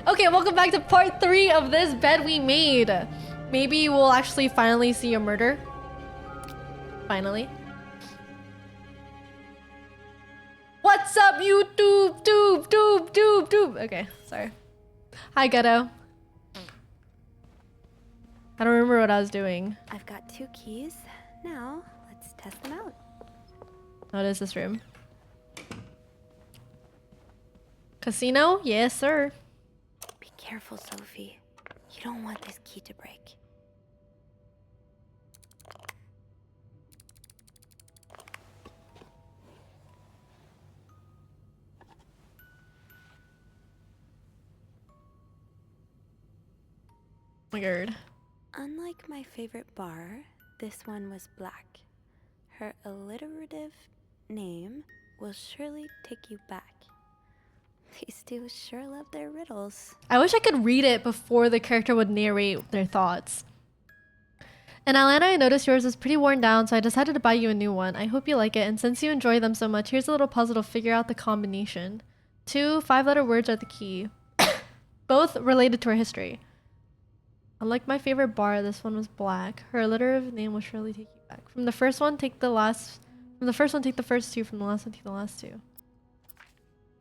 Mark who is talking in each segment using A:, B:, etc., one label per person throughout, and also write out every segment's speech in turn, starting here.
A: Okay, welcome back to part 3 of this bed we made. Maybe we'll actually finally see a murder. Finally. What's up, YouTube? Tube. Okay, sorry. Hi, Ghetto. I don't remember what I was doing.
B: I've got 2 keys. Now, let's test them out.
A: What is this room? Casino? Yes, sir.
B: Be careful, Sophie. You don't want this key to break.
A: Weird.
B: Unlike my favorite bar, this one was black. Her alliterative name will surely take you back. These two sure love their riddles.
A: I wish I could read it before the character would narrate their thoughts. In Atlanta, I noticed yours is pretty worn down, so I decided to buy you a new one. I hope you like it, and since you enjoy them so much, here's a little puzzle to figure out the combination. 2 5-letter words are the key, both related to her history. Unlike my favorite bar, this one was black. Her alliterative name will surely take you back. From the first one, take the last. From the first one, take the first 2. From the last one, take the last 2. Oh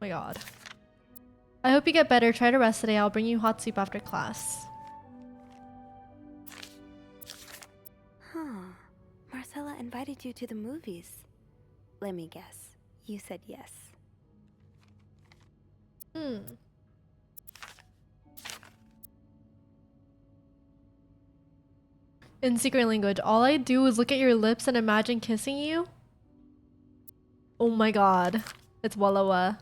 A: my god. I hope you get better. Try to rest today. I'll bring you hot soup after class.
B: Huh. Marcella invited you to the movies. Let me guess. You said yes.
A: In secret language, all I do is look at your lips and imagine kissing you. Oh my god. It's Wallowa.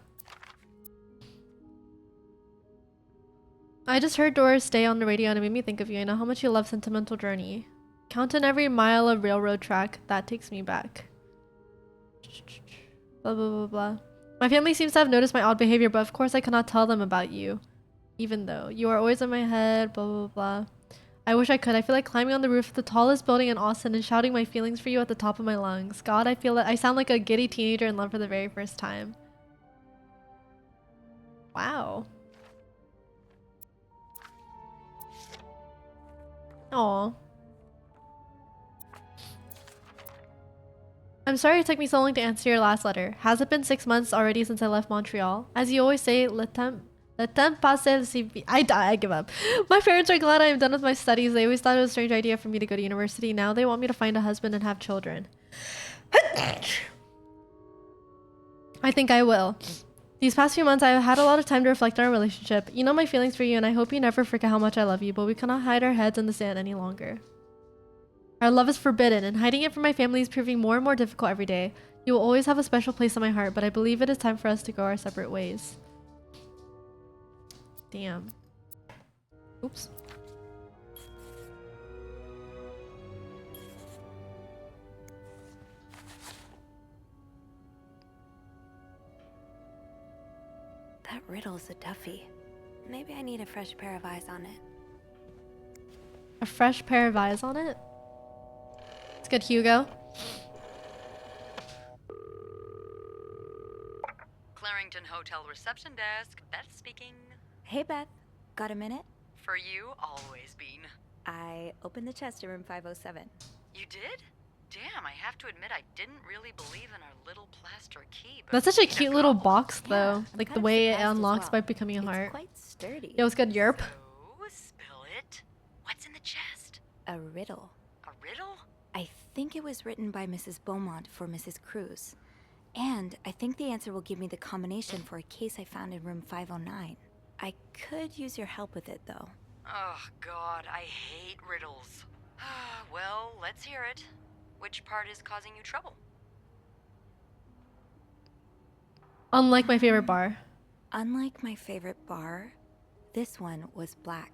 A: I just heard Doris Day on the radio and it made me think of you. I know how much you love Sentimental Journey. Counting every mile of railroad track, that takes me back. Blah, blah, blah, blah. My family seems to have noticed my odd behavior, but of course I cannot tell them about you. Even though you are always in my head, blah, blah, blah. I wish I could. I feel like climbing on the roof of the tallest building in Austin and shouting my feelings for you at the top of my lungs. God, I feel that I sound like a giddy teenager in love for the very first time. Wow. Aw. I'm sorry it took me so long to answer your last letter. Has it been 6 months already since I left Montreal? As you always say, le temps passe si vite. I give up. My parents are glad I am done with my studies. They always thought it was a strange idea for me to go to university. Now they want me to find a husband and have children. I think I will. These past few months, I've had a lot of time to reflect on our relationship. You know my feelings for you, and I hope you never forget how much I love you, but we cannot hide our heads in the sand any longer. Our love is forbidden, and hiding it from my family is proving more and more difficult every day. You will always have a special place in my heart, but I believe it is time for us to go our separate ways. Damn. Oops.
B: That riddle's a Duffy. Maybe I need a fresh pair of eyes on it.
A: A fresh pair of eyes on it? It's good, Hugo.
C: Clarington Hotel reception desk. Beth speaking.
B: Hey, Beth. Got a minute?
C: For you, always Bean.
B: I opened the chest in room 507.
C: You did? Damn, I have to admit I didn't really believe in our little plaster key. But
A: That's such a cute little box, though.
B: I'm
A: like
B: kind
A: the
B: of
A: way it
B: surprised as
A: unlocks
B: well.
A: by becoming a heart.
B: It's quite sturdy.
A: Yo, it's good, Yerp.
C: So, spill it. What's in the chest?
B: A riddle.
C: A riddle?
B: I think it was written by Mrs. Beaumont for Mrs. Cruz. And I think the answer will give me the combination for a case I found in room 509. I could use your help with it, though.
C: Oh, God, I hate riddles. Well, let's hear it. Which part is causing you trouble?
A: Unlike my favorite bar.
B: Unlike my favorite bar, this one was black.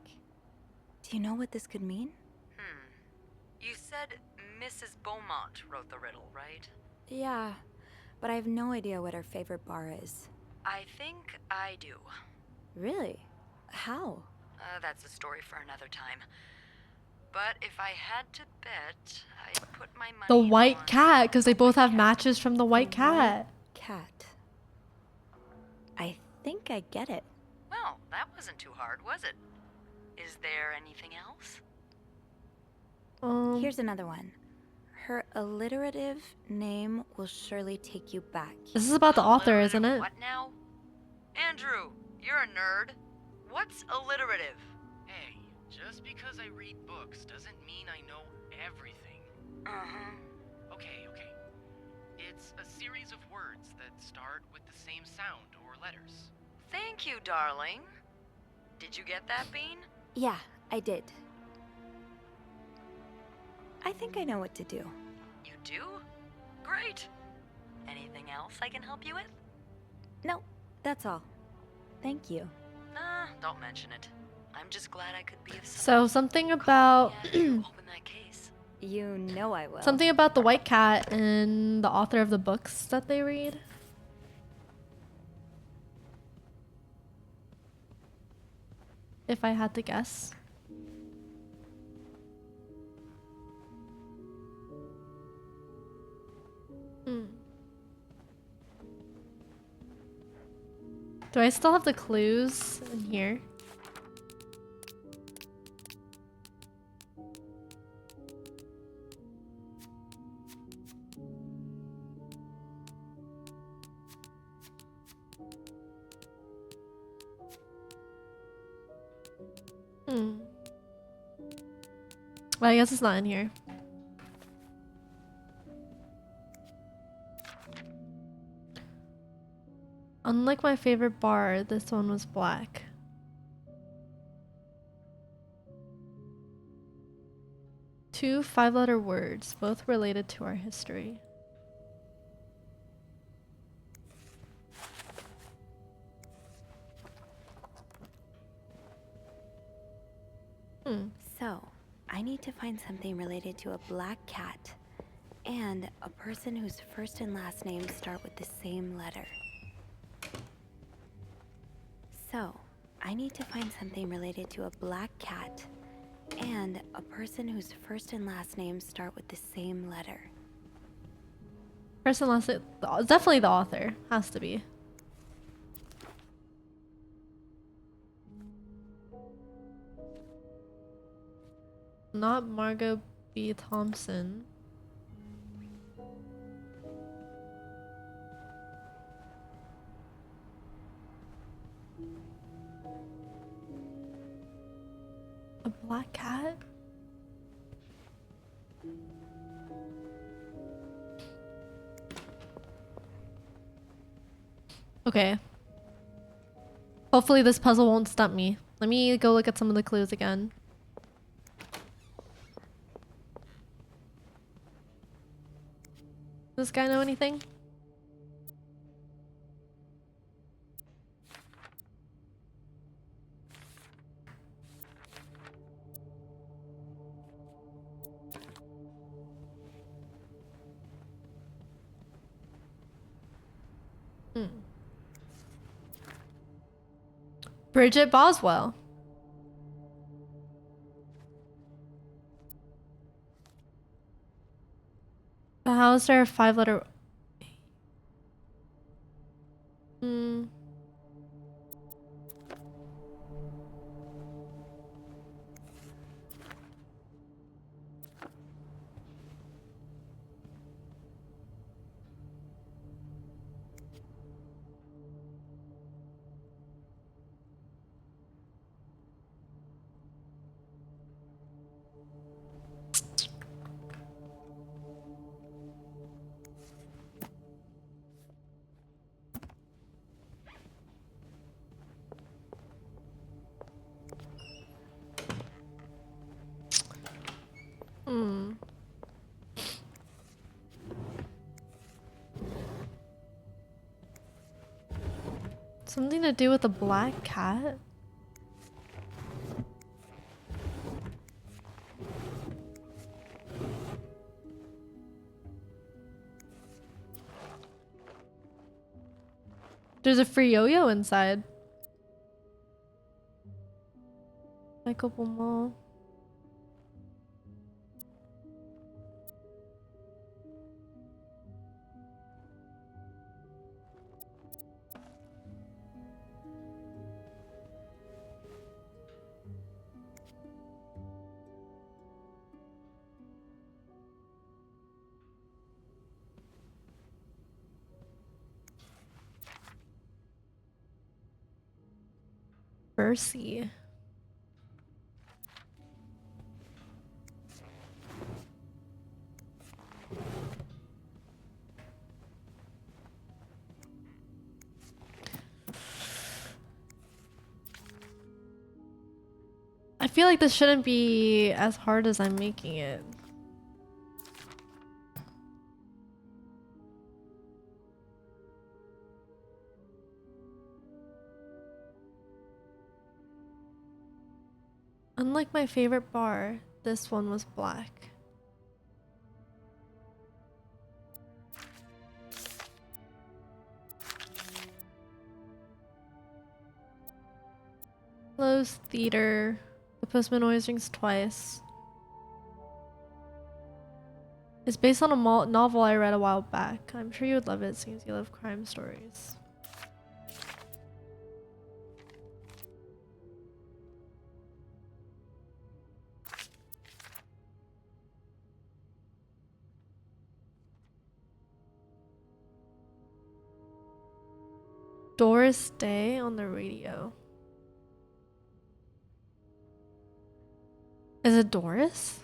B: Do you know what this could mean?
C: You said Mrs. Beaumont wrote the riddle, right?
B: Yeah, but I have no idea what her favorite bar is.
C: I think I do.
B: Really? How?
C: That's a story for another time. But if I had to bet, I'd put my money
A: The white
C: on
A: cat, because they both have
C: cat.
A: matches from the white cat.
B: Cat. I think I get it.
C: Well, that wasn't too hard, was it? Is there anything else?
B: Here's another one. Her alliterative name will surely take you back.
A: This is about the author, isn't
C: Alliterative
A: it?
C: What now? Andrew, you're a nerd. What's alliterative?
D: Hey, just because I read books doesn't mean I know everything.
C: Uh-huh.
D: Okay. It's a series of words that start with the same sound or letters.
C: Thank you, darling. Did you get that, Bean?
B: Yeah, I did. I think I know what to do.
C: You do? Great. Anything else I can help you with?
B: No, that's all. Thank you.
C: Don't mention it. I'm just glad I could be of some
A: So something about
C: Yeah, you open that case.
B: You know I will.
A: something about the white cat and the author of the books that they read. If I had to guess. Do I still have the clues in here? Well, I guess it's not in here. Unlike my favorite bar, this one was black. Two 5-letter words, both related to our history.
B: So, I need to find something related to a black cat and a person whose first and last names start with the same letter. So, I need to find something related to a black cat and a person whose first and last names start with the same letter.
A: First and last name, definitely the author. Has to be. Not Margot B. Thompson. A black cat? Okay. Hopefully this puzzle won't stump me. Let me go look at some of the clues again. Does this guy know anything? Bridget Boswell. But how is there a 5-letter? Something to do with a black cat? There's a free yo-yo inside. Michael Beaumont. Bercy. I feel like this shouldn't be as hard as I'm making it. Unlike my favorite bar, this one was black. Closed theater. The postman always rings twice. It's based on a novel I read a while back. I'm sure you would love it since you love crime stories. Doris Day on the radio. Is it Doris?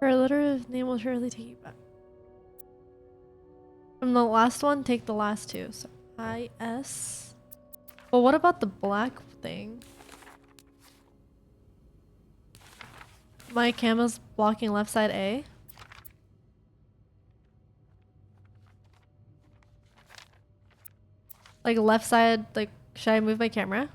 A: Her alliterative name will surely take you back. From the last one, take the last two. So I-S. Well, what about the black thing? My camera's blocking left side A. Like left side, like, should I move my camera?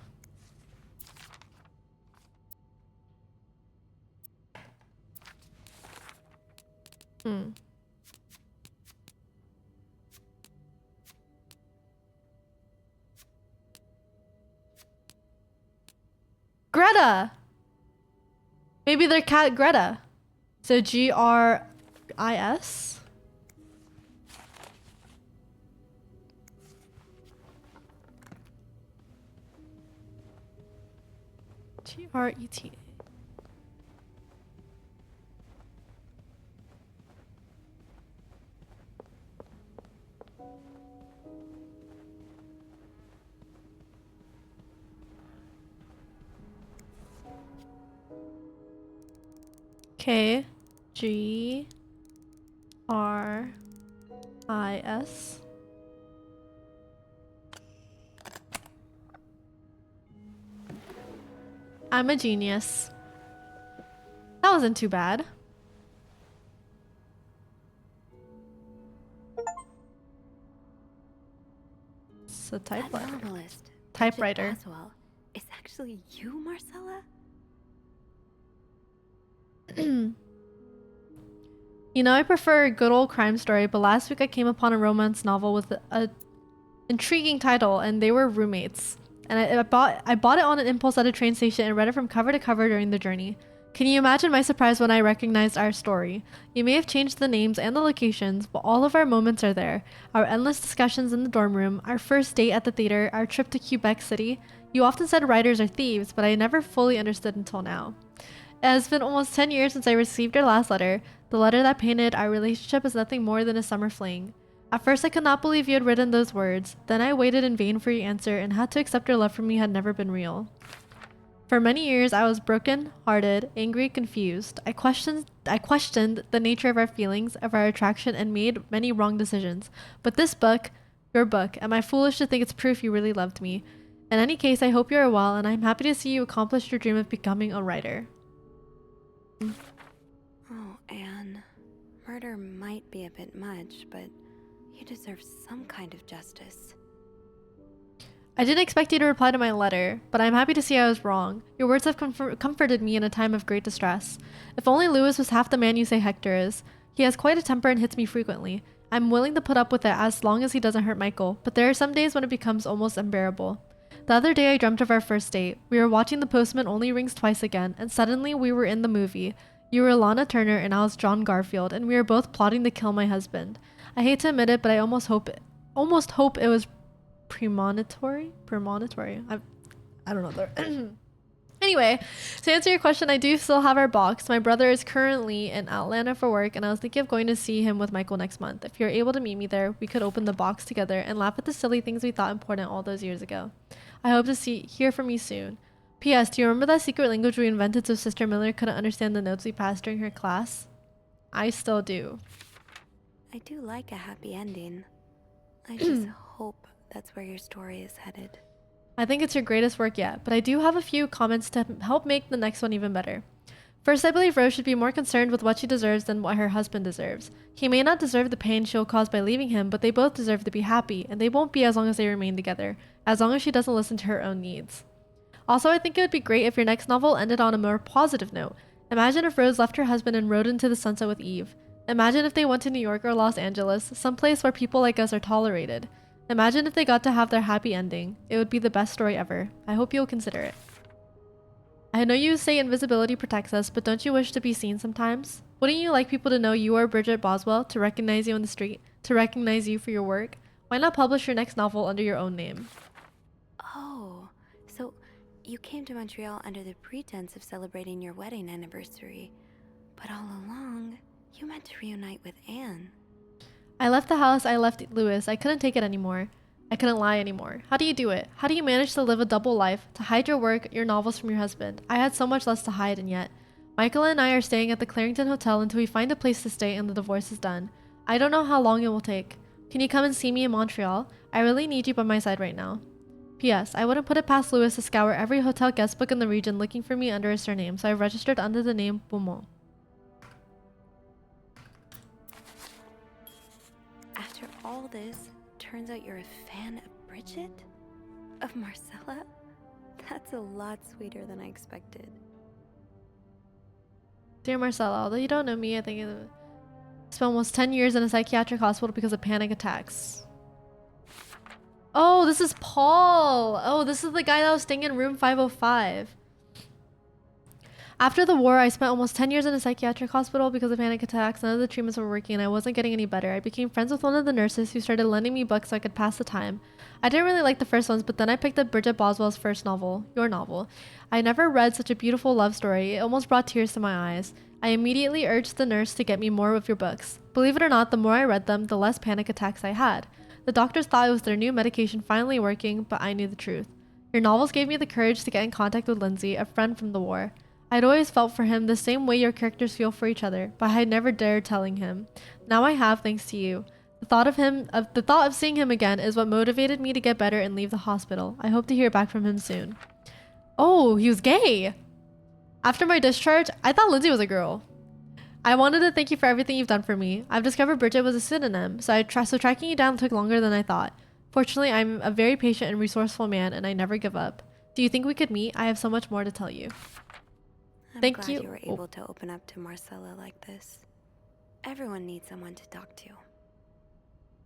A: Greta! Maybe they're cat Greta. So G-R-I-S? G-R-E-T-A. K G R I S. I'm a genius. That wasn't too bad. It's a typewriter.
B: That novelist,
A: Typewriter.
B: Bridget Boswell, is actually you, Marcella?
A: You know, I prefer a good old crime story, but last week I came upon a romance novel with a intriguing title, and they were roommates. And I bought it on an impulse at a train station and read it from cover to cover during the journey. Can you imagine my surprise when I recognized our story? You may have changed the names and the locations, but all of our moments are there. Our endless discussions in the dorm room, our first date at the theater, our trip to Quebec City. You often said writers are thieves, but I never fully understood until now. It has been almost 10 years since I received your last letter. The letter that painted our relationship as nothing more than a summer fling. At first I could not believe you had written those words. Then I waited in vain for your answer and had to accept your love for me had never been real. For many years I was broken, hearted, angry, confused. I questioned the nature of our feelings, of our attraction, and made many wrong decisions. But this book, your book, am I foolish to think it's proof you really loved me? In any case, I hope you are well, and I'm happy to see you accomplish your dream of becoming a writer.
B: Oh, Anne. Murder might be a bit much, but you deserve some kind of justice.
A: I didn't expect you to reply to my letter, but I'm happy to see I was wrong. Your words have comforted me in a time of great distress. If only Lewis was half the man you say Hector is. He has quite a temper and hits me frequently. I'm willing to put up with it as long as he doesn't hurt Michael, but there are some days when it becomes almost unbearable. The other day I dreamt of our first date. We were watching The Postman Only Rings Twice again, and suddenly we were in the movie. You were Lana Turner and I was John Garfield, and we were both plotting to kill my husband. I hate to admit it, but I almost hope it was premonitory. Premonitory. I don't know. Anyway, to answer your question, I do still have our box. My brother is currently in Atlanta for work, and I was thinking of going to see him with Michael next month. If you're able to meet me there, we could open the box together and laugh at the silly things we thought important all those years ago. I hope to hear from you soon. P.S. Do you remember that secret language we invented so Sister Miller couldn't understand the notes we passed during her class? I still do.
B: I do like a happy ending. I just hope that's where your story is headed.
A: I think it's your greatest work yet, but I do have a few comments to help make the next one even better. First, I believe Rose should be more concerned with what she deserves than what her husband deserves. He may not deserve the pain she'll cause by leaving him, but they both deserve to be happy, and they won't be as long as they remain together, as long as she doesn't listen to her own needs. Also, I think it would be great if your next novel ended on a more positive note. Imagine if Rose left her husband and rode into the sunset with Eve. Imagine if they went to New York or Los Angeles, someplace where people like us are tolerated. Imagine if they got to have their happy ending. It would be the best story ever. I hope you'll consider it. I know you say invisibility protects us, but don't you wish to be seen sometimes? Wouldn't you like people to know you are Bridget Boswell, to recognize you on the street, to recognize you for your work? Why not publish your next novel under your own name?
B: Oh, so you came to Montreal under the pretense of celebrating your wedding anniversary, but all along, you meant to reunite with Anne.
A: I left the house, I left Lewis. I couldn't take it anymore. I couldn't lie anymore. How do you do it? How do you manage to live a double life, to hide your work, your novels from your husband? I had so much less to hide, and yet. Michael and I are staying at the Clarington Hotel until we find a place to stay and the divorce is done. I don't know how long it will take. Can you come and see me in Montreal? I really need you by my side right now. P.S. I wouldn't put it past Lewis to scour every hotel guest book in the region looking for me under a surname, so I registered under the name Beaumont.
B: After all this, turns out you're a fan of Bridget? Of Marcella? That's a lot sweeter than I expected.
A: Dear Marcella, although you don't know me, I think I spent almost 10 years in a psychiatric hospital because of panic attacks. Oh, this is Paul. Oh, this is the guy that was staying in room 505. After the war, I spent almost 10 years in a psychiatric hospital because of panic attacks. None of the treatments were working and I wasn't getting any better. I became friends with one of the nurses who started lending me books so I could pass the time. I didn't really like the first ones, but then I picked up Bridget Boswell's first novel, your novel. I never read such a beautiful love story. It almost brought tears to my eyes. I immediately urged the nurse to get me more of your books. Believe it or not, the more I read them, the less panic attacks I had. The doctors thought it was their new medication finally working, but I knew the truth. Your novels gave me the courage to get in contact with Lindsay, a friend from the war. I'd always felt for him the same way your characters feel for each other, but I had never dared telling him. Now I have, thanks to you. The thought of seeing him again is what motivated me to get better and leave the hospital. I hope to hear back from him soon. Oh, he was gay! After my discharge, I thought Lindsay was a girl. I wanted to thank you for everything you've done for me. I've discovered Bridget was a pseudonym, so tracking you down took longer than I thought. Fortunately, I'm a very patient and resourceful man, and I never give up. Do you think we could meet? I have so much more to tell you.
B: I'm glad you were able to open up to Marcella like this. Everyone needs someone to talk to.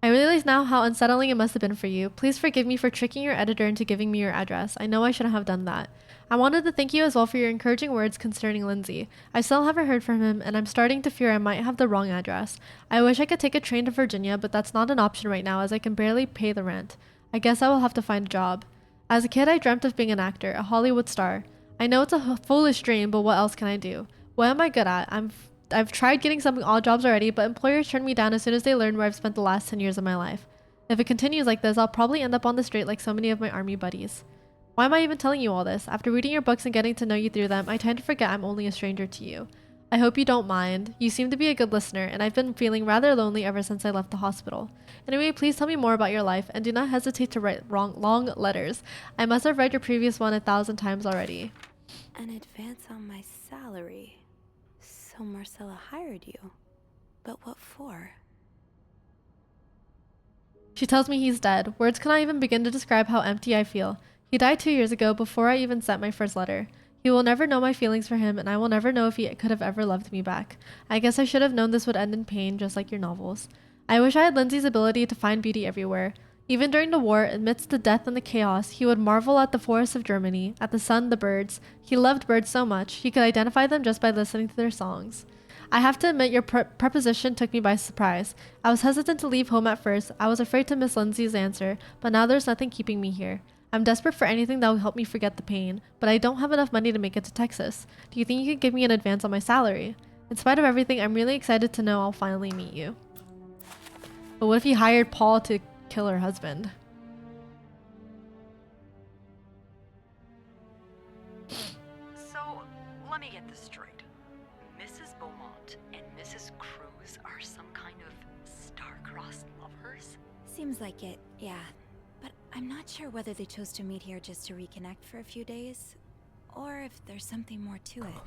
A: I realize now how unsettling it must have been for you. Please forgive me for tricking your editor into giving me your address. I know I shouldn't have done that. I wanted to thank you as well for your encouraging words concerning Lindsay. I still haven't heard from him, and I'm starting to fear I might have the wrong address. I wish I could take a train to Virginia, but that's not an option right now as I can barely pay the rent. I guess I will have to find a job. As a kid, I dreamt of being an actor, a Hollywood star. I know it's a foolish dream, but what else can I do? What am I good at? I've tried getting some odd jobs already, but employers turn me down as soon as they learn where I've spent the last 10 years of my life. If it continues like this, I'll probably end up on the street like so many of my army buddies. Why am I even telling you all this? After reading your books and getting to know you through them, I tend to forget I'm only a stranger to you. I hope you don't mind. You seem to be a good listener, and I've been feeling rather lonely ever since I left the hospital. Anyway, please tell me more about your life, and do not hesitate to write long letters. I must have read your previous one 1,000 times already.
B: An advance on my salary. So Marcella hired you. But what for?
A: She tells me he's dead. Words cannot even begin to describe how empty I feel. He died 2 years ago before I even sent my first letter. He will never know my feelings for him, and I will never know if he could have ever loved me back. I guess I should have known this would end in pain, just like your novels. I wish I had Lindsay's ability to find beauty everywhere. Even during the war, amidst the death and the chaos, he would marvel at the forests of Germany, at the sun, the birds. He loved birds so much, he could identify them just by listening to their songs. I have to admit your preposition took me by surprise. I was hesitant to leave home at first. I was afraid to miss Lindsay's answer, but now there's nothing keeping me here. I'm desperate for anything that will help me forget the pain, but I don't have enough money to make it to Texas. Do you think you could give me an advance on my salary? In spite of everything, I'm really excited to know I'll finally meet you. But what if he hired Paul to kill her husband?
C: So, let me get this straight. Mrs. Beaumont and Mrs. Cruz are some kind of star-crossed lovers?
B: Seems like it, yeah. But I'm not sure whether they chose to meet here just to reconnect for a few days, or if there's something more to it.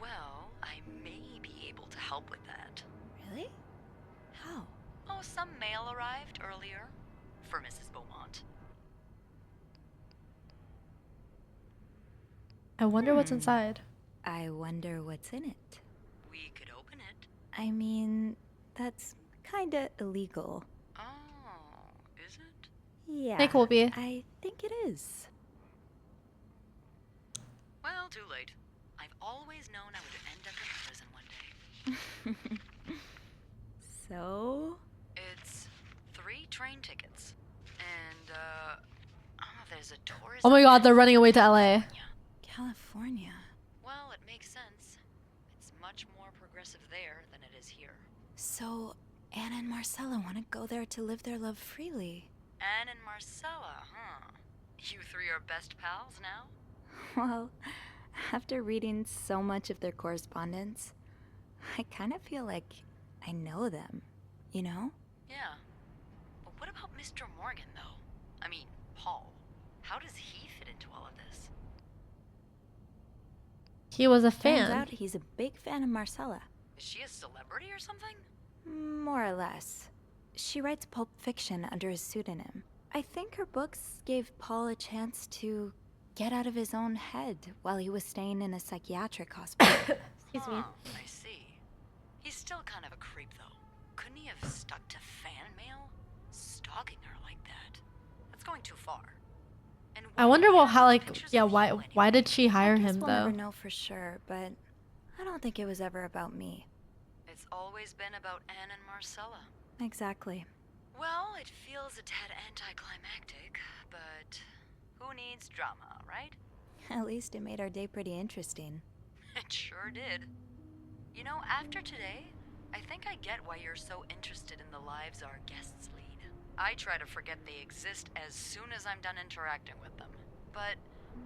C: Well, I may be able to help with that.
B: Really? How?
C: Oh, some mail arrived earlier for Mrs. Beaumont.
A: I wonder what's inside.
B: I wonder what's in it.
C: We could open it.
B: I mean, that's kinda illegal.
C: Oh, is it?
B: Yeah.
A: Hey, Colby.
B: I think it is.
C: Well, too late. I've always known I would end up in prison one day.
B: So?
C: It's 3 train tickets. And, there's a tourism...
A: Oh my god, they're running away to LA.
B: California.
C: Well, it makes sense. It's much more progressive there than it is here.
B: So, Anna and Marcella want to go there to live their love freely.
C: Anne and Marcella, huh? You 3 are best pals now?
B: Well, after reading so much of their correspondence, I kind of feel like I know them, you know?
C: Yeah. But what about Mr. Morgan, though? I mean, Paul. How does he fit into all of this?
A: He was a
B: Turns
A: fan.
B: out he's a big fan of Marcella.
C: Is she a celebrity or something?
B: More or less. She writes pulp fiction under a pseudonym. I think her books gave Paul a chance to get out of his own head while he was staying in a psychiatric hospital.
A: Excuse me.
C: I see. He's still kind of a creep, though. Couldn't he have stuck to fan mail? Stalking her like that. That's going too far. And
A: I
C: why
A: wonder
C: do you
A: well
C: have
A: how like
C: pictures
A: yeah
C: of
A: why
C: you
A: why
C: anyway?
A: did she hire
B: I guess
A: him
B: we'll
A: though?
B: never know for sure, but I don't think it was ever about me.
C: It's always been about Anne and Marcella.
B: Exactly.
C: Well, it feels a tad anticlimactic, but who needs drama, right?
B: At least it made our day pretty interesting.
C: It sure did. You know, after today, I think I get why you're so interested in the lives our guests lead. I try to forget they exist as soon as I'm done interacting with them. But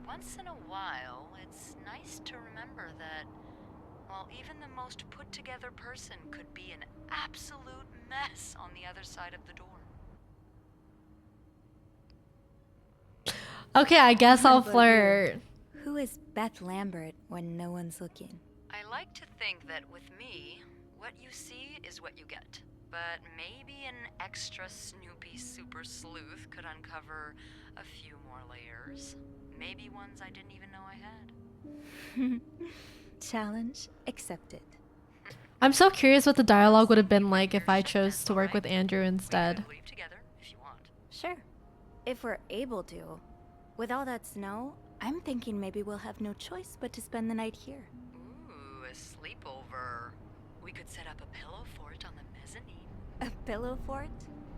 C: once in a while, it's nice to remember that, well, even the most put-together person could be an absolute mess on the other side of the door.
A: Okay, I guess I'll
B: But
A: flirt.
B: Who is Beth Lambert when no one's looking?
C: I like to think that with me, what you see is what you get. But maybe an extra Snoopy super sleuth could uncover a few more layers. Maybe ones I didn't even know I had.
B: Challenge accepted.
A: I'm so curious what the dialogue would have been like if I chose to work with Andrew
C: We
A: instead.
C: could leave together if you want.
B: Sure. If we're able to. With all that snow, I'm thinking maybe we'll have no choice but to spend the night here.
C: Ooh, a sleepover. We could set up a pillow fort on the mezzanine.
B: A pillow fort?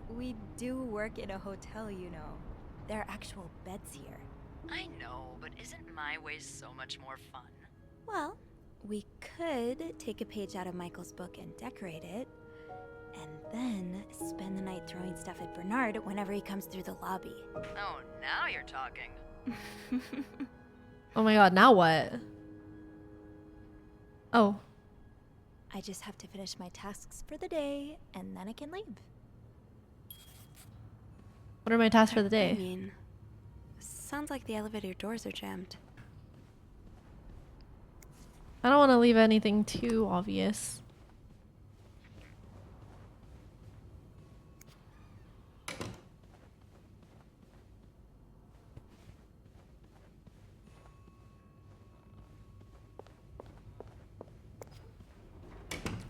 B: We do work in a hotel, you know. There are actual beds here.
C: I know, but isn't my way so much more fun?
B: Well, we could take a page out of Michael's book and decorate it, and then spend the night throwing stuff at Bernard whenever he comes through the lobby.
C: Oh, now you're talking.
A: Oh my god, now what? Oh,
B: I just have to finish my tasks for the day, and then I can leave.
A: what are my tasks for the
B: I
A: day?
B: mean, sounds like the elevator doors are jammed.
A: I don't want to leave anything too obvious.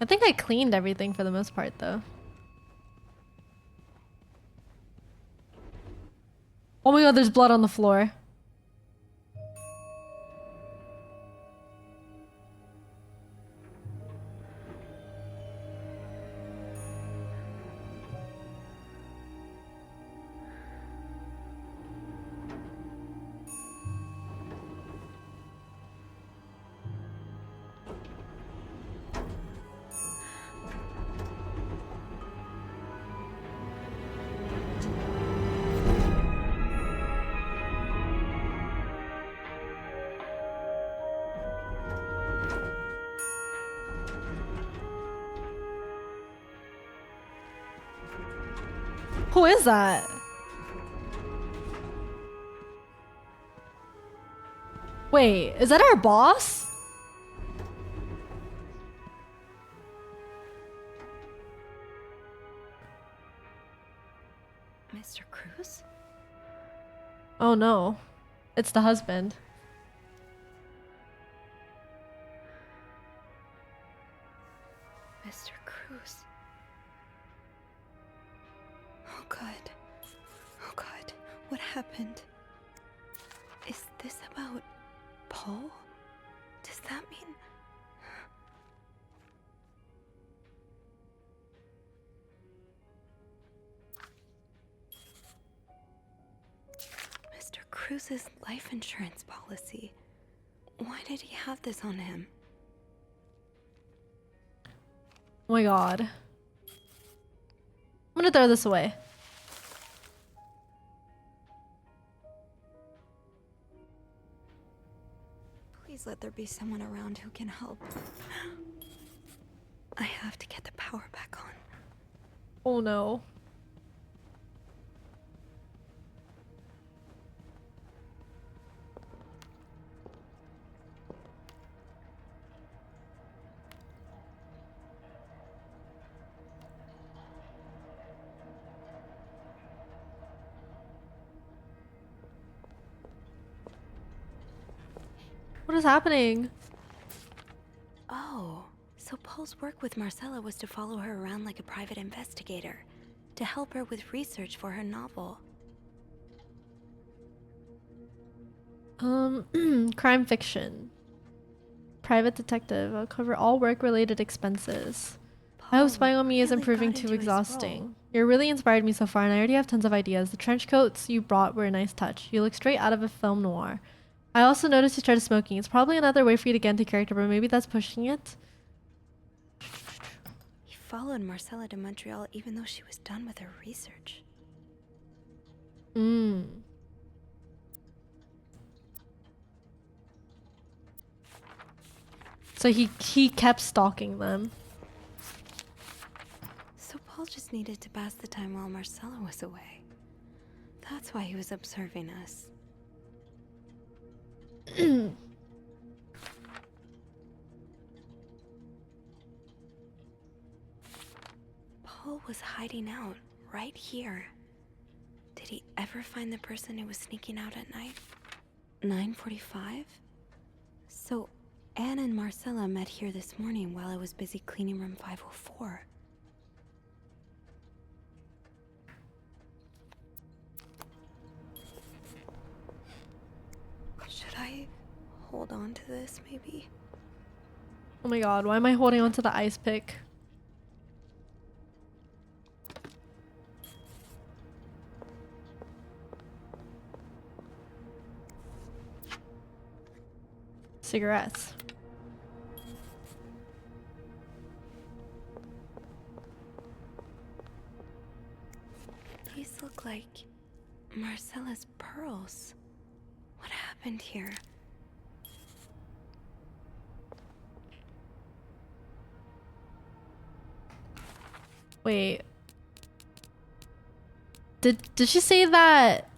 A: I think I cleaned everything for the most part though. Oh my god, there's blood on the floor. Who is that? Wait, is that our boss?
B: Mr. Cruz?
A: Oh no. It's the husband.
B: Mr. Cruz. Oh god. Oh god. What happened? Is this about Paul? Does that mean... Mr. Cruz's life insurance policy. Why did he have this on him?
A: Oh my god. I'm gonna throw this away.
B: Please let there be someone around who can help. I have to get the power back on.
A: Oh no. What is happening?
B: Oh, so Paul's work with Marcella was to follow her around like a private investigator, to help her with research for her novel.
A: Crime fiction. Private detective. I'll cover all work-related expenses. I hope spying on me isn't
B: really
A: proving
B: got
A: too
B: into his
A: exhausting.
B: role.
A: You really inspired me so far, and I already have tons of ideas. The trench coats you brought were a nice touch. You look straight out of a film noir. I also noticed you started smoking. It's probably another way for you to get into character, but maybe that's pushing it.
B: He followed Marcella to Montreal even though she was done with her research.
A: So he kept stalking them.
B: So Paul just needed to pass the time while Marcella was away. That's why he was observing us. Paul was hiding out right here. Did he ever find the person who was sneaking out at night? 9:45? So Anne and Marcella met here this morning while I was busy cleaning room 504. Should I hold on to this, maybe?
A: Oh my god, why am I holding on to the ice pick? Cigarettes.
B: These look like Marcella's pearls. What happened here?
A: Wait. Did she say that?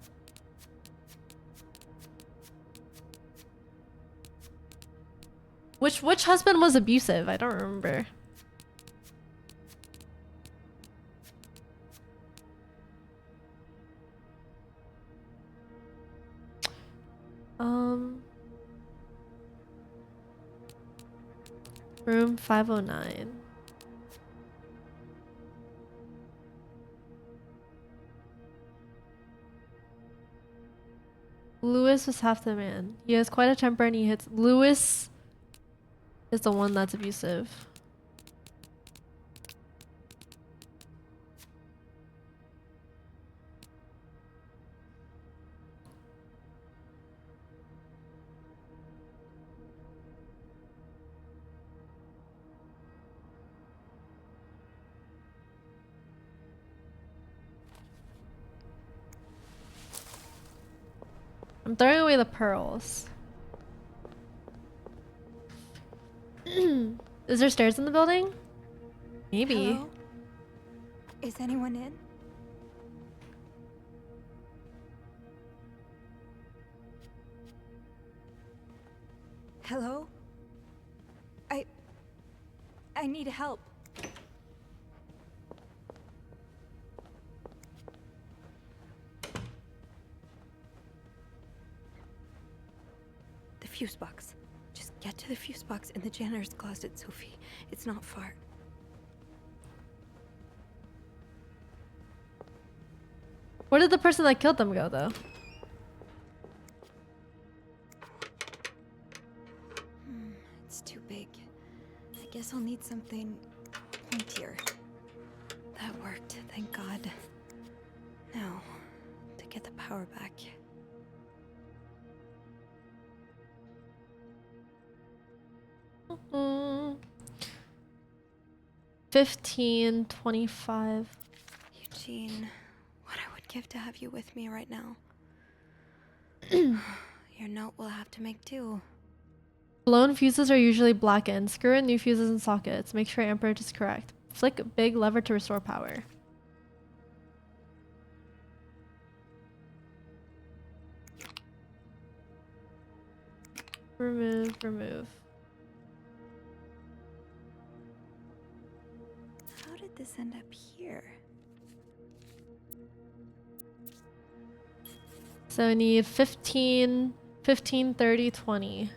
A: Which husband was abusive? I don't remember. Room 509. Lewis was half the man. He has quite a temper and he hits. Lewis is the one that's abusive. I'm throwing away the pearls. Is there stairs in the building? Maybe.
B: Hello? Is anyone in? Hello? I need help. The fuse box. Just get to the fuse box in the janitor's closet, Sophie. It's not far.
A: Where did the person that killed them go, though?
B: It's too big. I guess I'll need something pointier. That worked, thank God. Now, to get the power back.
A: Mm. 15:25.
B: Eugene, what I would give to have you with me right now. Your note will have to make do.
A: Blown fuses are usually blackened. Screw in new fuses and sockets. Make sure amperage is correct. Flick big lever to restore power. Remove.
B: How did this end up here?
A: So I need 15, 30, 20.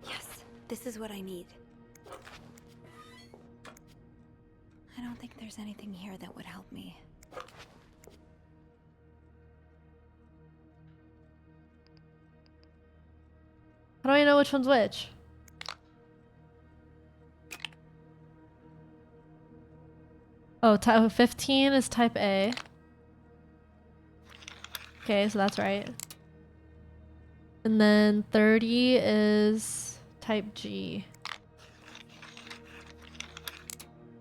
B: Yes, this is what I need. I don't think there's anything here that would help me.
A: How do I know which one's which? Oh, 15 is type A. Okay, so that's right. And then 30 is type G.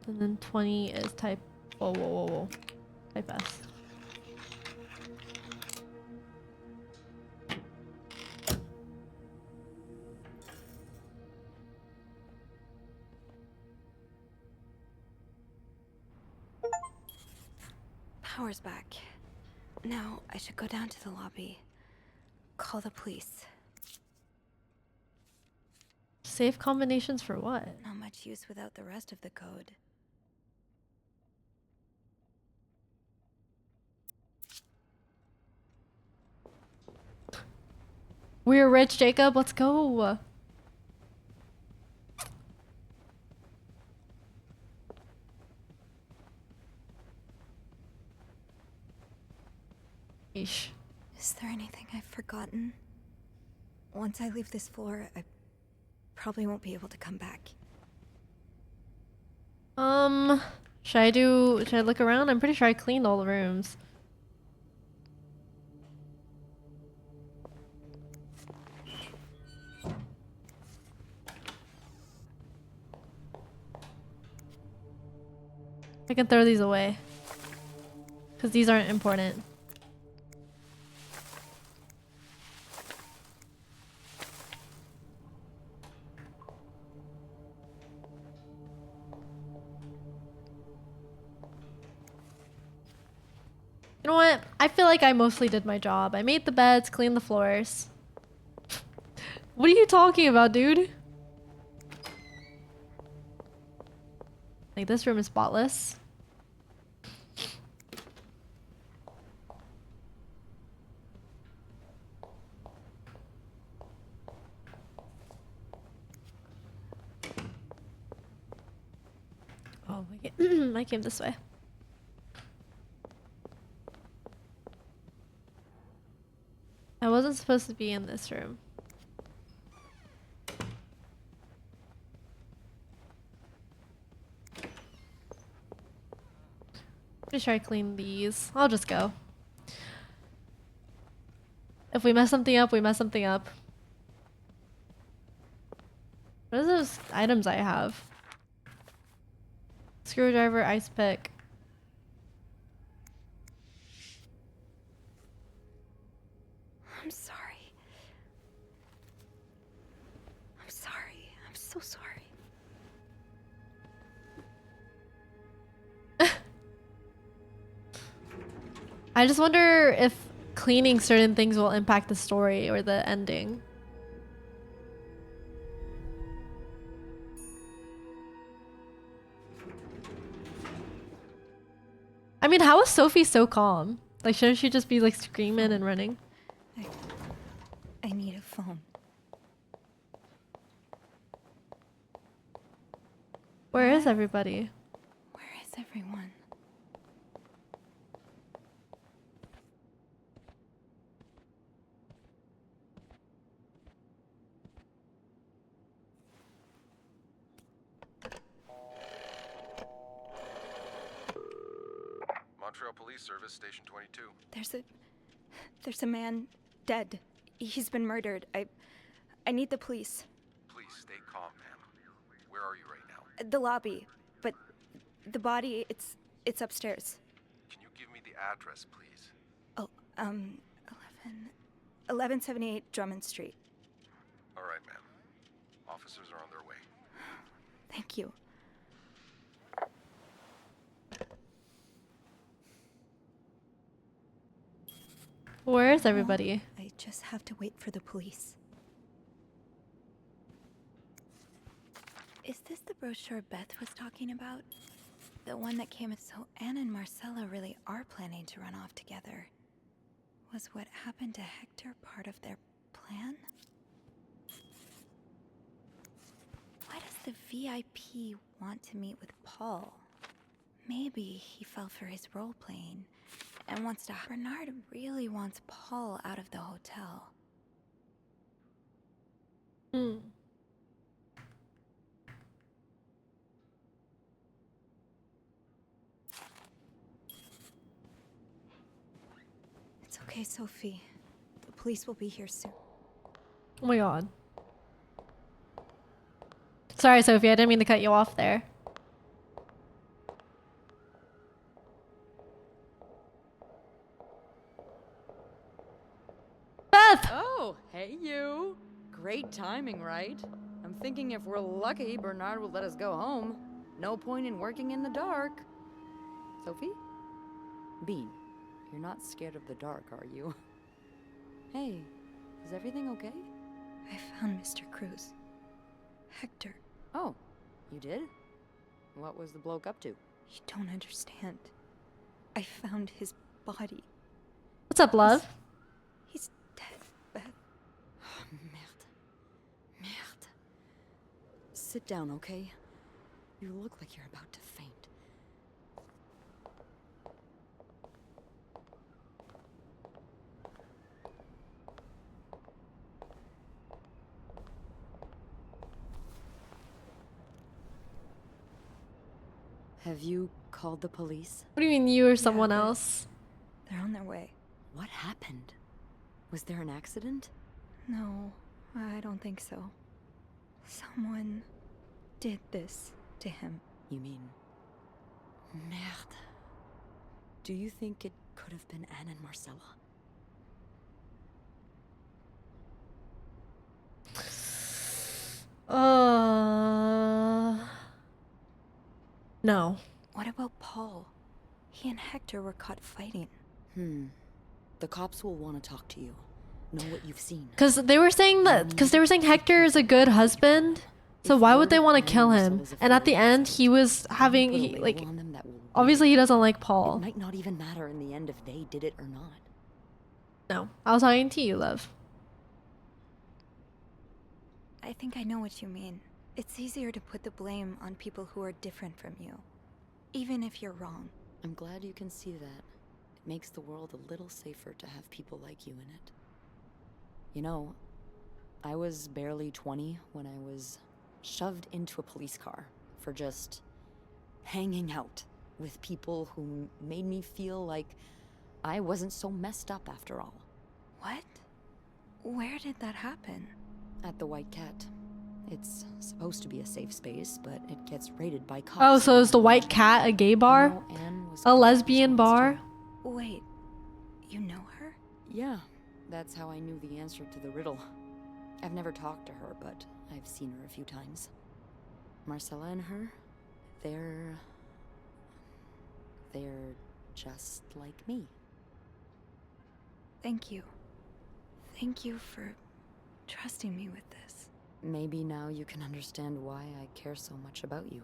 A: And then 20 is type... Whoa. Type S.
B: Power's back. Now, I should go down to the lobby. Call the police.
A: Save combinations for what?
B: Not much use without the rest of the code.
A: We're rich, Jacob. Let's go. Yeesh.
B: Is there anything I've forgotten? Once I leave this floor, I probably won't be able to come back.
A: Should I look around? I'm pretty sure I cleaned all the rooms. I can throw these away. Because these aren't important. You know what? I feel like I mostly did my job. I made the beds, cleaned the floors. What are you talking about, dude? Like, this room is spotless. Oh, I came this way. I wasn't supposed to be in this room. Pretty sure I cleaned these. I'll just go. If we mess something up, we mess something up. What are those items I have? Screwdriver, ice pick.
B: I'm sorry. I'm sorry. I'm so sorry.
A: I just wonder if cleaning certain things will impact the story or the ending. I mean, how is Sophie so calm? Like, shouldn't she just be like screaming and running?
B: I need a phone.
A: Where is everybody?
B: Where is everyone?
E: Montreal Police Service, Station 22.
B: There's a man dead. He's been murdered. I need the police.
E: Please stay calm, ma'am. Where are you right now?
B: The lobby, but the body, it's upstairs.
E: Can you give me the address, please?
B: Oh, 1178 Drummond Street.
E: All right, ma'am. Officers are on their way.
B: Thank you.
A: Where is everybody?
B: I just have to wait for the police. Is this the brochure Beth was talking about? The one that came. So Anne and Marcella really are planning to run off together. Was what happened to Hector part of their plan? Why does the VIP want to meet with Paul? Maybe he fell for his role playing and wants to. Bernard really wants Paul out of the hotel.
A: Hmm.
B: It's okay, Sophie. The police will be here soon.
A: Oh my god. Sorry, Sophie, I didn't mean to cut you off there. Beth!
C: Oh, hey you. Great timing, right? I'm thinking if we're lucky, Bernard will let us go home. No point in working in the dark. Sophie? Bean, you're not scared of the dark, are you? Hey, is everything okay?
B: I found Mr. Cruz. Hector,
C: Oh, you did? What was the bloke up to?
B: you don't understand. I found his body.
A: What's up, love?
B: He's dead, Beth.
C: Merde. Merde. Sit down, okay? You look like you're about to faint. Have you called the police?
A: What do you mean you or someone
B: but-
A: else?
B: They're on their way.
C: What happened? Was there an accident?
B: No, I don't think so. Someone did this to him.
C: You mean... Merde. Do you think it could have been Anne and Marcella?
A: No.
B: What about Paul? He and Hector were caught fighting.
C: The cops will want to talk to you. Know what you've seen.
A: Because they were saying Hector is a good husband. So why would they want to kill him? And at the end, he was having,
C: Put a
A: he,
C: label
A: like,
C: on them that will
A: obviously he doesn't like
C: It
A: Paul.
C: might not even matter in the end if they did it or not.
A: No. I was talking to you, love.
B: I think I know what you mean. It's easier to put the blame on people who are different from you, even if you're wrong.
C: I'm glad you can see that. It makes the world a little safer to have people like you in it. You know, I was barely 20 when I was shoved into a police car for just hanging out with people who made me feel like I wasn't so messed up after all.
B: What? Where did that happen?
C: At the White Cat. It's supposed to be a safe space, but it gets raided by cops.
A: Oh, so is the White Cat a gay bar?
C: I know Anne was
A: A
C: caught
A: lesbian
C: this once,
A: bar?
C: too.
B: Wait, you know her?
C: Yeah, that's how I knew the answer to the riddle. I've never talked to her, but I've seen her a few times. Marcella and her, they're just like me.
B: Thank you. Thank you for trusting me with this.
C: Maybe now you can understand why I care so much about you.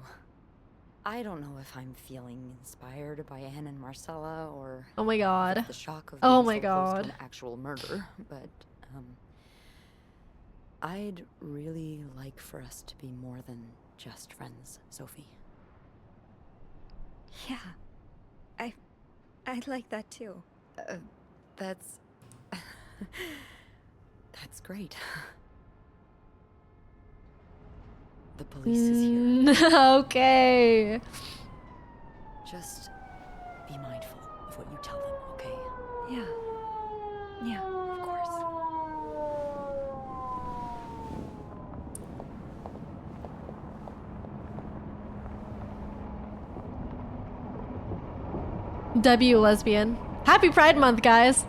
C: I don't know if I'm feeling inspired by Anne and Marcella or
A: Oh my god.
C: if the shock of
A: Oh
C: being
A: my
C: so close to
A: god.
C: an actual murder, but I'd really like for us to be more than just friends, Sophie.
B: Yeah. I'd like that too.
C: That's that's great. The police is here.
A: Okay.
C: Just be mindful of what you tell them, okay?
B: Yeah. Yeah, of course.
A: W lesbian. Happy Pride Month, guys.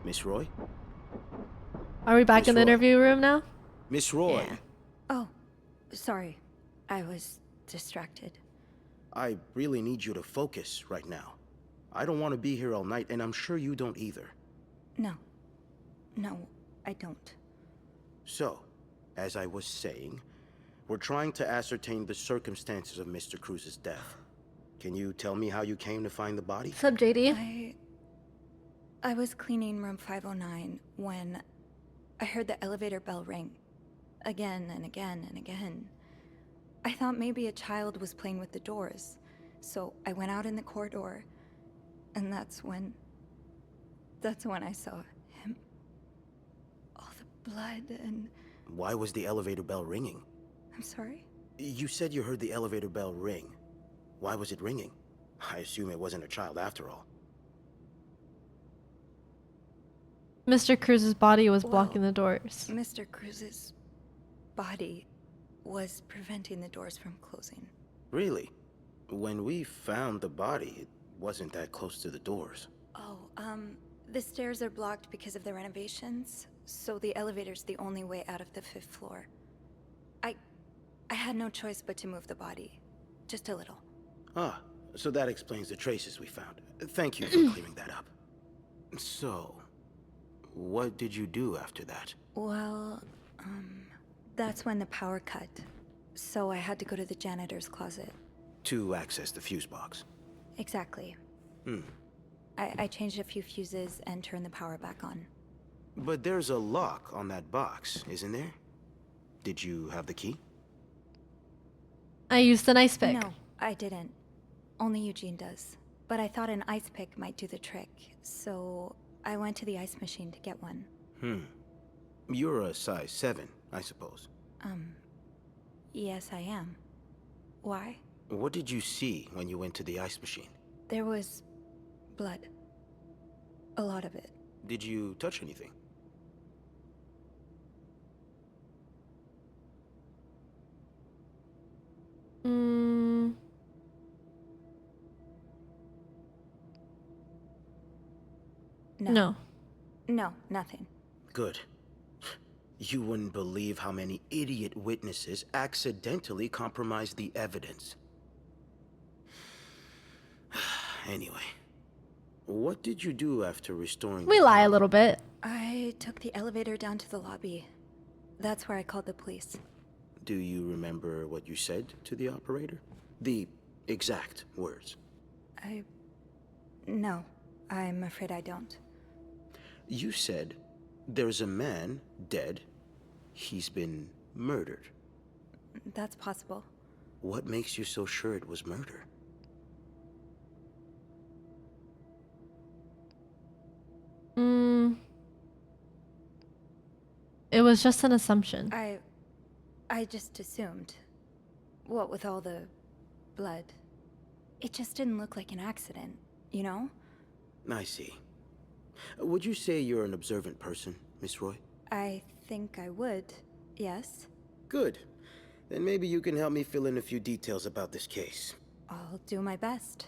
F: Miss Roy?
A: Are we back
F: Miss
A: in the
F: Roy.
A: interview room now?
F: Miss Roy,
B: Yeah. Oh, sorry. I was distracted.
F: I really need you to focus right now. I don't want to be here all night, and I'm sure you don't either.
B: No. No, I don't.
F: So, as I was saying, we're trying to ascertain the circumstances of Mr. Cruz's death. Can you tell me how you came to find the body?
A: What's up, JD?
B: I was cleaning room 509 when I heard the elevator bell ring. Again and again and again. I thought maybe a child was playing with the doors, so I went out in the corridor, and that's when I saw him. All the blood and...
F: Why was the elevator bell ringing?
B: I'm sorry?
F: You said you heard the elevator bell ring. Why was it ringing? I assume it wasn't a child after all.
A: Mr. Cruz's body was
B: Well,
A: blocking the doors.
B: Mr. Cruz's body was preventing the doors from closing.
F: Really? When we found the body, it wasn't that close to the doors.
B: Oh, the stairs are blocked because of the renovations, so the elevator's the only way out of the 5th floor. I had no choice but to move the body. Just a little.
F: Ah, so that explains the traces we found. Thank you for clearing that up. So, what did you do after that?
B: Well, that's when the power cut. So I had to go to the janitor's closet.
F: To access the fuse box.
B: Exactly. I changed a few fuses and turned the power back on.
F: But there's a lock on that box, isn't there? Did you have the key?
A: I used an ice pick.
B: No, I didn't. Only Eugene does. But I thought an ice pick might do the trick, so I went to the ice machine to get one.
F: You're a size 7, I suppose.
B: Yes, I am. Why?
F: What did you see when you went to the ice machine?
B: There was blood. A lot of it.
F: Did you touch anything?
A: No.
B: No, nothing.
F: Good. You wouldn't believe how many idiot witnesses accidentally compromised the evidence. Anyway, what did you do after restoring
A: We
F: the
A: lie a
F: power?
A: little bit.
B: I took the elevator down to the lobby. That's where I called the police.
F: Do you remember what you said to the operator? The exact words.
B: No, I'm afraid I don't.
F: You said, there's a man dead. He's been murdered.
B: that's possible.
F: What makes you so sure it was murder?
A: It was just an assumption.
B: I just assumed. What with all the blood? It just didn't look like an accident, you know?
F: I see. Would you say you're an observant person, Miss Roy?
B: I think I would, yes.
F: Good. Then maybe you can help me fill in a few details about this case.
B: I'll do my best.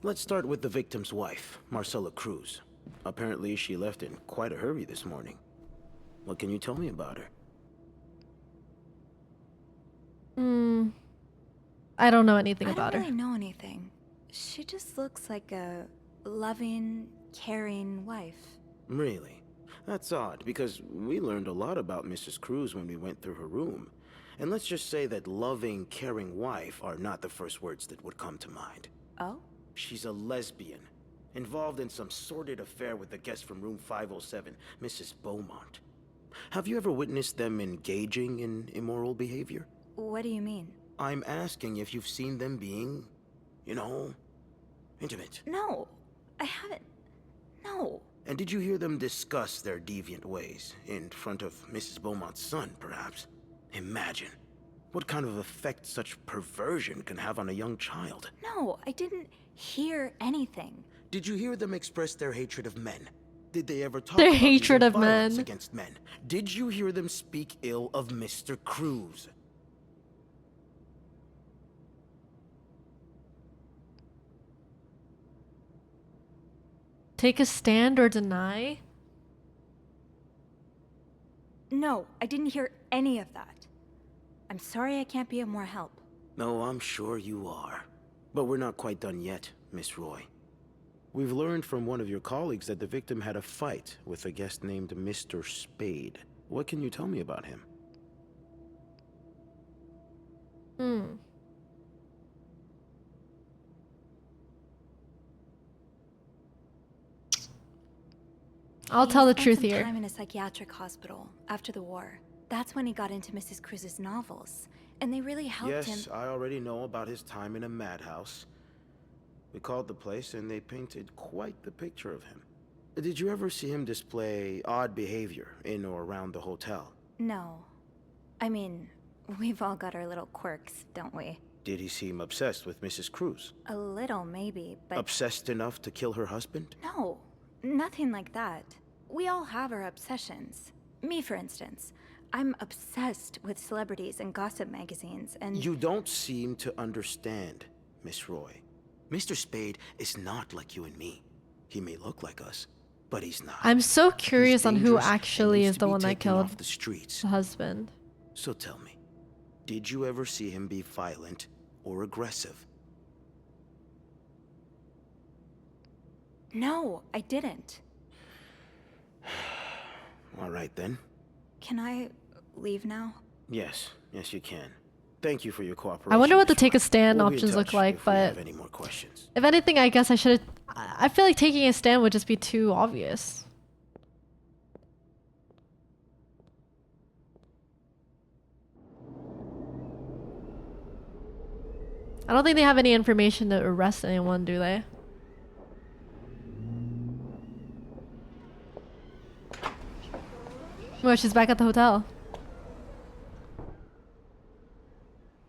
F: Let's start with the victim's wife, Marcella Cruz. Apparently, she left in quite a hurry this morning. What can you tell me about her?
A: I don't know anything about
B: I
A: her.
B: don't really know anything. She just looks like a loving, caring wife.
F: Really? That's odd, because we learned a lot about Mrs. Cruz when we went through her room. And let's just say that loving, caring wife are not the first words that would come to mind.
B: Oh?
F: She's a lesbian, involved in some sordid affair with the guest from room 507, Mrs. Beaumont. Have you ever witnessed them engaging in immoral behavior?
B: What do you mean?
F: I'm asking if you've seen them being, you know, intimate.
B: No, I haven't. No.
F: And did you hear them discuss their deviant ways in front of Mrs. Beaumont's son, perhaps? Imagine what kind of effect such perversion can have on a young child.
B: No, I didn't hear anything.
F: Did you hear them express their hatred of men? Did they ever talk
A: Their
F: about
A: hatred
F: using
A: of
F: violence
A: men.
F: against men? Did you hear them speak ill of Mr. Cruz?
A: Take a stand or deny?
B: No, I didn't hear any of that. I'm sorry I can't be of more help.
F: No, I'm sure you are. But we're not quite done yet, Miss Roy. We've learned from one of your colleagues that the victim had a fight with a guest named Mr. Spade. What can you tell me about him?
A: I'll
B: He
A: tell the
B: spent
A: truth
B: some
A: here.
B: time in a psychiatric hospital after the war. That's when he got into Mrs. Cruz's novels, and they really helped him.
F: Yes, I already know about his time in a madhouse. We called the place and they painted quite the picture of him. Did you ever see him display odd behavior in or around the hotel?
B: No. I mean, we've all got our little quirks, don't we?
F: Did he seem obsessed with Mrs. Cruz?
B: A little, maybe, but
F: Obsessed enough to kill her husband?
B: no, nothing like that. We all have our obsessions. Me, for instance. I'm obsessed with celebrities and gossip magazines, and
F: You don't seem to understand, Miss Roy. Mr. Spade is not like you and me. He may look like us, but he's not.
A: I'm so curious
F: He's
A: on who
F: dangerous and
A: actually
F: needs
A: is
F: to
A: the
F: be
A: one that
F: taken
A: killed
F: off the streets.
A: the husband.
F: So tell me, did you ever see him be violent or aggressive?
B: no, I didn't.
F: All right then.
B: Can I leave now?
F: Yes, yes you can. Thank you for your cooperation.
A: I wonder what the
F: Miss
A: take a
F: Roy.
A: stand
F: We'll be in
A: options look
F: touch
A: like,
F: if we
A: but
F: have any more questions.
A: if anything, I guess I should. I feel like taking a stand would just be too obvious. I don't think they have any information to arrest anyone, do they? Well, she's back at the hotel.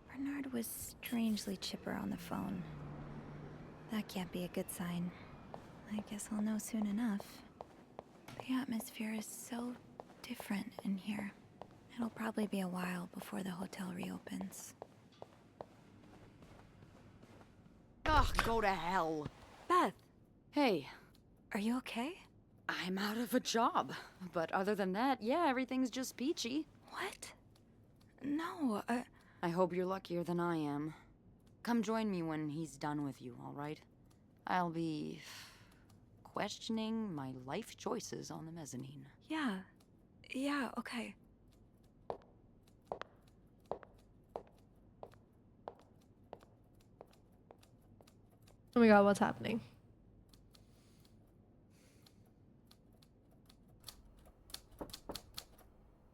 B: Bernard was strangely chipper on the phone. That can't be a good sign. I guess I'll know soon enough. The atmosphere is so different in here. It'll probably be a while before the hotel reopens.
C: Ugh, go to hell.
B: Beth,
C: Hey,
B: are you okay?
C: I'm out of a job. But other than that, yeah, everything's just peachy.
B: What? No,
C: I hope you're luckier than I am. Come join me when he's done with you, alright? I'll be questioning my life choices on the mezzanine.
B: yeah. Yeah, okay.
A: Oh my god, what's happening?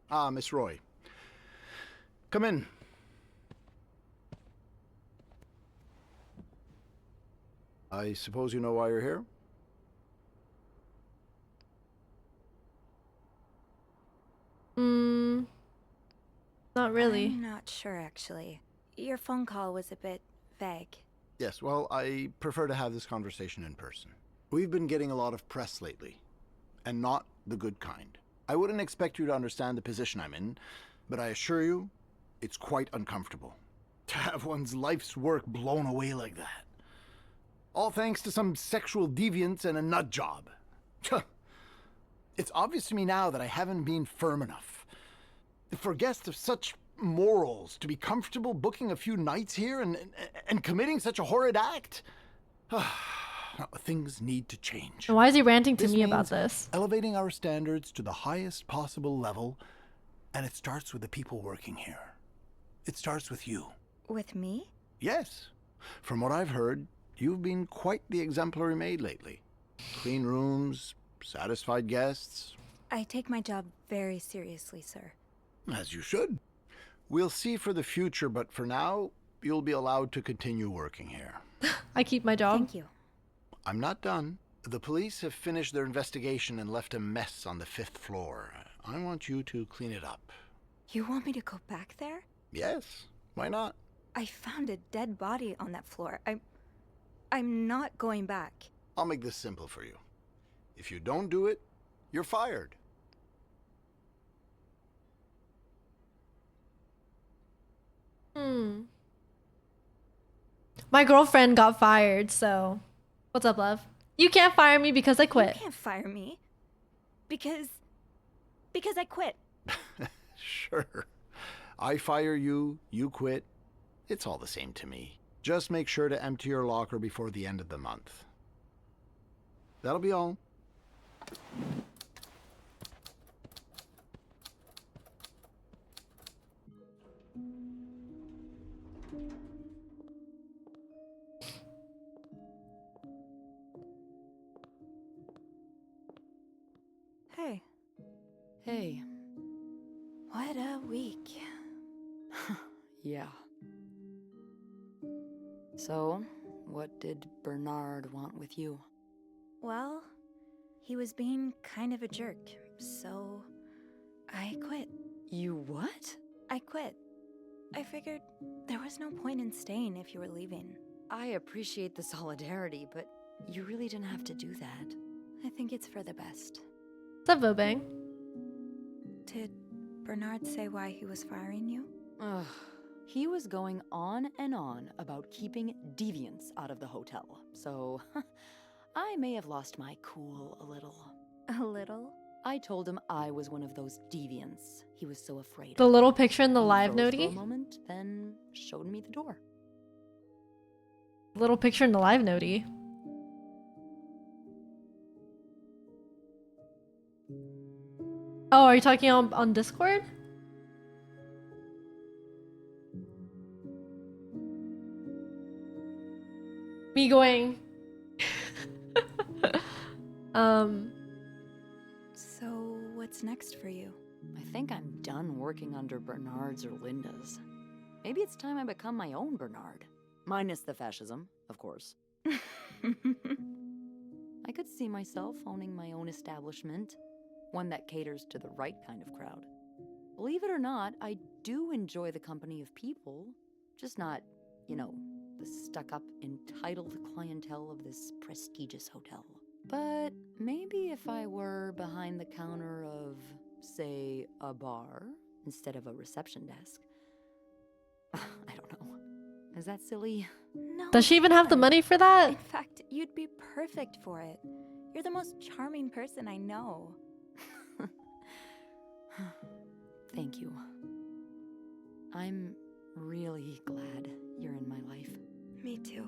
G: Ah, Miss Roy. Come in. I suppose you know why you're here?
A: Not really.
B: I'm not sure, actually. Your phone call was a bit vague.
G: Yes, well, I prefer to have this conversation in person. We've been getting a lot of press lately, and not the good kind. I wouldn't expect you to understand the position I'm in, but I assure you, it's quite uncomfortable. To have one's life's work blown away like that. All thanks to some sexual deviance and a nut job. It's obvious to me now that I haven't been firm enough. For guests of such morals to be comfortable booking a few nights here and committing such a horrid act? Things need to change.
A: And why is he ranting to
G: This
A: me about
G: means
A: this?
G: Elevating our standards to the highest possible level, and it starts with the people working here. It starts with you.
B: With me?
G: Yes. From what I've heard, you've been quite the exemplary maid lately. Clean rooms, satisfied guests.
B: I take my job very seriously, sir.
G: As you should. We'll see for the future, but for now, you'll be allowed to continue working here.
A: I keep my job.
B: Thank you.
G: I'm not done. The police have finished their investigation and left a mess on the 5th floor. I want you to clean it up.
B: You want me to go back there?
G: Yes, why not?
B: I found a dead body on that floor. I'm not going back.
G: I'll make this simple for you. If you don't do it, you're fired.
A: My girlfriend got fired, so what's up, love? You can't fire me because I quit.
B: You can't fire me. Because I quit.
G: Sure. I fire you, you quit. It's all the same to me. Just make sure to empty your locker before the end of the month. That'll be all.
B: Hey,
C: Hey.
B: what a week.
C: Yeah. So, what did Bernard want with you?
B: Well, he was being kind of a jerk, so I quit.
C: You what?
B: I quit. I figured there was no point in staying if you were leaving.
C: I appreciate the solidarity, but you really didn't have to do that.
B: I think it's for the best.
A: What's up, Vobang?
B: Did Bernard say why he was firing you?
C: Ugh. He was going on and on about keeping deviants out of the hotel, so I may have lost my cool a little.
B: A little?
C: I told him I was one of those deviants he was so afraid
A: The
C: of.
A: little picture in the
C: He
A: live
C: froze for a
A: notey?
C: moment, then showed me the door.
A: Little picture in the live notey. Oh, are you talking on Discord? Me going.
B: So, what's next for you?
C: I think I'm done working under Bernard's or Linda's. Maybe it's time I become my own Bernard. Minus the fascism, of course. I could see myself owning my own establishment, one that caters to the right kind of crowd. Believe it or not, I do enjoy the company of people, just not, the stuck-up, entitled clientele of this prestigious hotel. But maybe if I were behind the counter of, say, a bar instead of a reception desk. I don't know. Is that silly?
B: No.
A: Does she even have the
B: it's
A: money for
B: not.
A: that?
B: In fact, you'd be perfect for it. You're the most charming person I know.
C: Thank you. I'm really glad you're in my life.
B: Me too.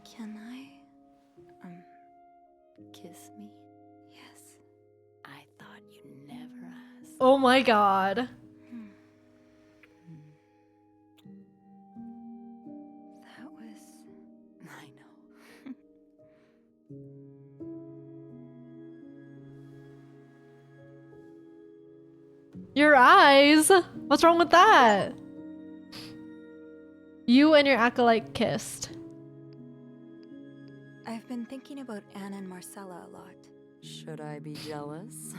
B: Can I?
C: Kiss me?
B: Yes.
C: I thought you'd never ask.
A: Oh my god.
B: That was.
C: I know.
A: your eyes. What's wrong with that? You and your acolyte kissed.
B: I've been thinking about Anna and Marcella a lot.
C: Should I be jealous?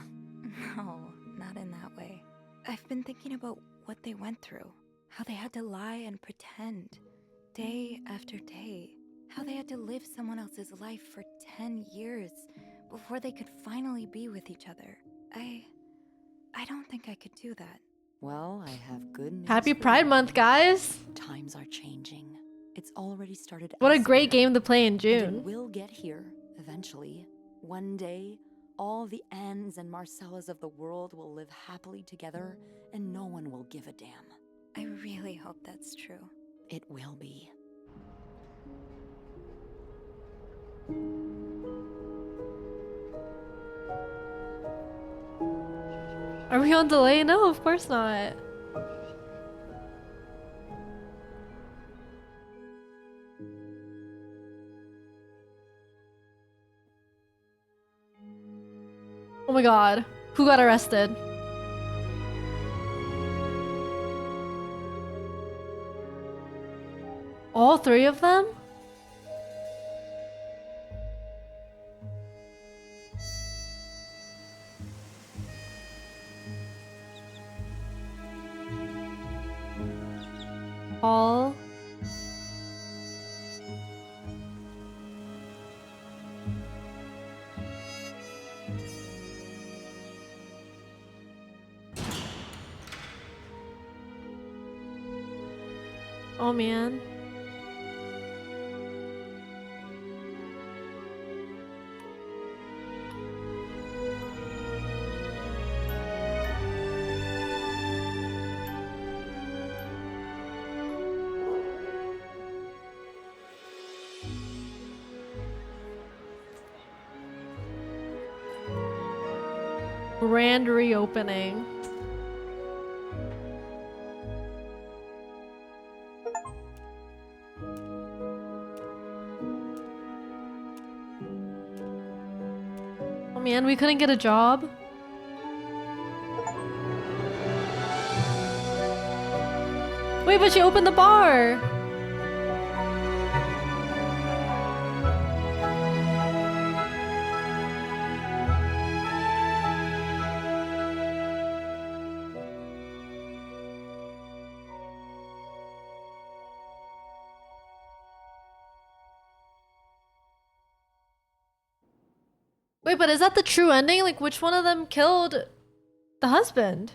B: No, not in that way. I've been thinking about what they went through. How they had to lie and pretend. Day after day. How they had to live someone else's life for 10 years before they could finally be with each other. I don't think I could do that.
C: Well, I have good news.
A: Happy
C: for
A: Pride
C: you.
A: Month, guys.
C: Times are changing. It's already started.
A: What a
C: elsewhere,
A: great game to play in
C: and
A: June.
C: it will get here eventually. One day, all the Annes and Marcellas of the world will live happily together, and no one will give a damn.
B: I really hope that's true.
C: It will be.
A: Are we on delay? No, of course not. Oh my god. Who got arrested? All three of them? All. Oh man. Grand reopening. Oh man, we couldn't get a job. Wait, but she opened the bar. Wait, but is that the true ending? Like, which one of them killed the husband?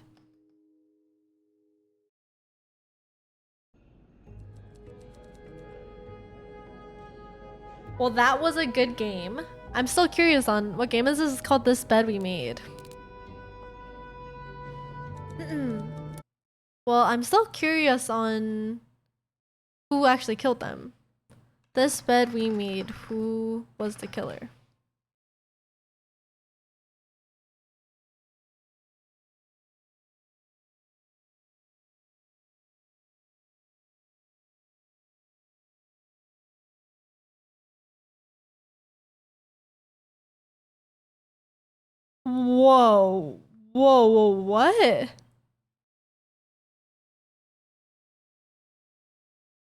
A: Well, that was a good game. I'm still curious on what game is this? It's called This Bed We Made. Well, I'm still curious on who actually killed them. This Bed We Made. Who was the killer? Whoa. Whoa, what?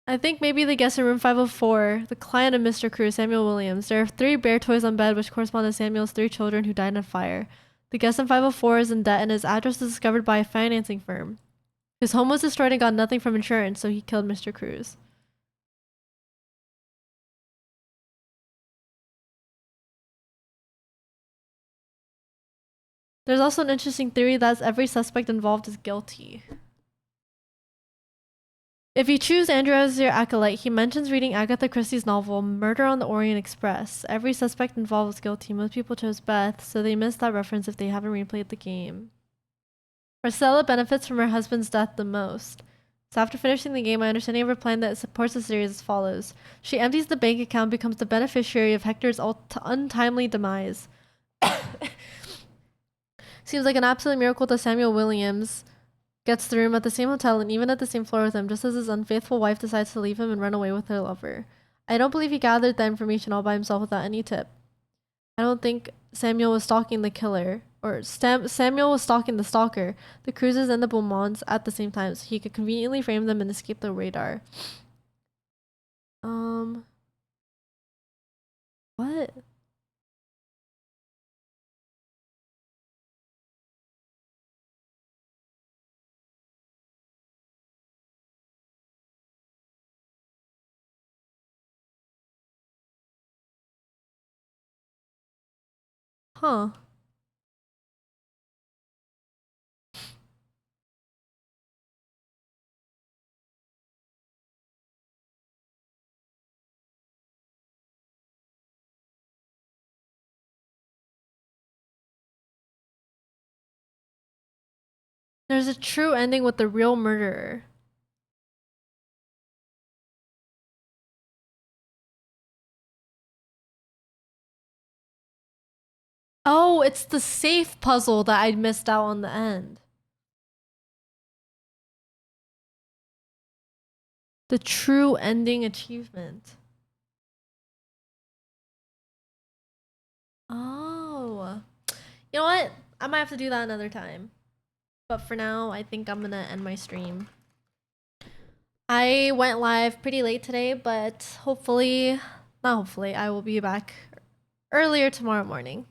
A: I think maybe the guest in room 504, the client of Mr. Cruz, Samuel Williams. There are 3 bear toys on bed which correspond to Samuel's 3 children who died in a fire. The guest in 504 is in debt and his address was discovered by a financing firm. His home was destroyed and got nothing from insurance, so he killed Mr. Cruz. There's also an interesting theory that every suspect involved is guilty. If you choose Andrew as your acolyte, he mentions reading Agatha Christie's novel Murder on the Orient Express. Every suspect involved is guilty. Most people chose Beth, so they missed that reference if they haven't replayed the game. Marcella benefits from her husband's death the most. So after finishing the game, my understanding of her plan that supports the series as follows. She empties the bank account and becomes the beneficiary of Hector's untimely demise. Seems like an absolute miracle that Samuel Williams gets the room at the same hotel and even at the same floor with him, just as his unfaithful wife decides to leave him and run away with her lover. I don't believe he gathered the information all by himself without any tip. I don't think Samuel was stalking the killer. Samuel was stalking the stalker, the cruises and the Beaumonts at the same time, so he could conveniently frame them and escape the radar. What? Huh. There's a true ending with the real murderer. Oh, it's the safe puzzle that I missed out on the end. The true ending achievement. Oh. You know what? I might have to do that another time. But for now, I think I'm gonna end my stream. I went live pretty late today, but hopefully, not hopefully, I will be back earlier tomorrow morning.